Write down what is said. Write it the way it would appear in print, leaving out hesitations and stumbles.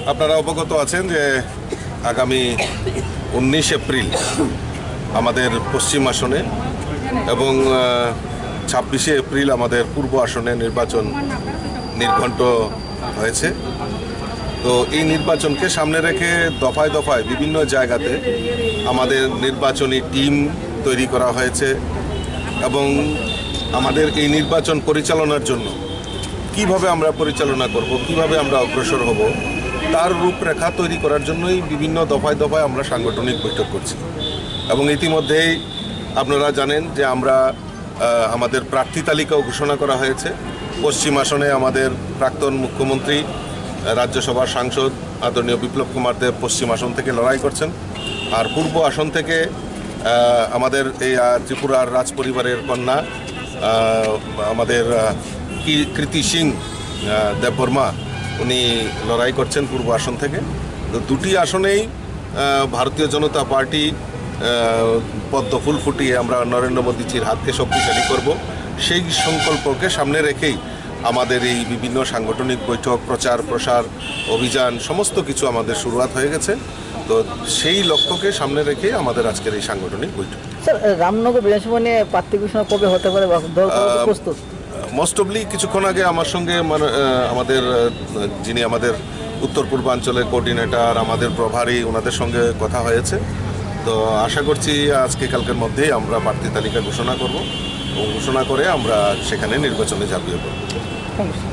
আপনারা অবগত আছেন যে আগামী 19 এপ্রিল আমাদের পশ্চিম আসনে এবং 26 এপ্রিল আমাদের পূর্ব আসনে নির্বাচন নির্ঘণ্ট হয়েছে। তো এই নির্বাচনকে সামনে রেখে দফায় দফায় বিভিন্ন জায়গাতে আমাদের নির্বাচনী টিম তৈরি করা হয়েছে এবং আমাদের এই নির্বাচন পরিচালনার জন্য কিভাবে আমরা পরিচালনা করব, কিভাবে আমরা অগ্রসর হব, তার রূপরেখা তৈরি করার জন্যই বিভিন্ন দফায় দফায় আমরা সাংগঠনিক বৈঠক করছি। এবং ইতিমধ্যেই আপনারা জানেন যে আমরা আমাদের প্রার্থী তালিকাও ঘোষণা করা হয়েছে। পশ্চিম আসনে আমাদের প্রাক্তন মুখ্যমন্ত্রী, রাজ্যসভার সাংসদ আদরণীয় বিপ্লব কুমার দেব পশ্চিম আসন থেকে লড়াই করছেন। আর পূর্ব আসন থেকে আমাদের এই ত্রিপুরার রাজ পরিবারের কন্যা আমাদের কৃতি সিং দেববর্মা উনি লড়াই করছেন পূর্ব আসন থেকে। তো দুটি আসনেই ভারতীয় জনতা পার্টি পদ্ম ফুল ফুটিয়ে আমরা নরেন্দ্র মোদীজির হাতকে শক্তিশালী করব, সেই সংকল্পকে সামনে রেখেই আমাদের এই বিভিন্ন সাংগঠনিক বৈঠক, প্রচার প্রসার অভিযান সমস্ত কিছু আমাদের শুরুয়াত হয়ে গেছে। তো সেই লক্ষ্যকে সামনে রেখে আমাদের আজকের এই সাংগঠনিক বৈঠক। স্যার, রামনগর বিধানসভা নিয়ে প্রার্থী ঘোষণা কবে হতে পারে? প্রস্তুত মোস্ট অবলি কিছুক্ষণ আগে আমার সঙ্গে আমাদের যিনি আমাদের উত্তর পূর্বাঞ্চলের কোঅর্ডিনেটর, আমাদের প্রভারী, ওনাদের সঙ্গে কথা হয়েছে। তো আশা করছি আজকে কালকের মধ্যেই আমরা প্রার্থী তালিকা ঘোষণা করব এবং ঘোষণা করে আমরা সেখানে নির্বাচনে ঝাঁপিয়ে পড়ব। Thank you.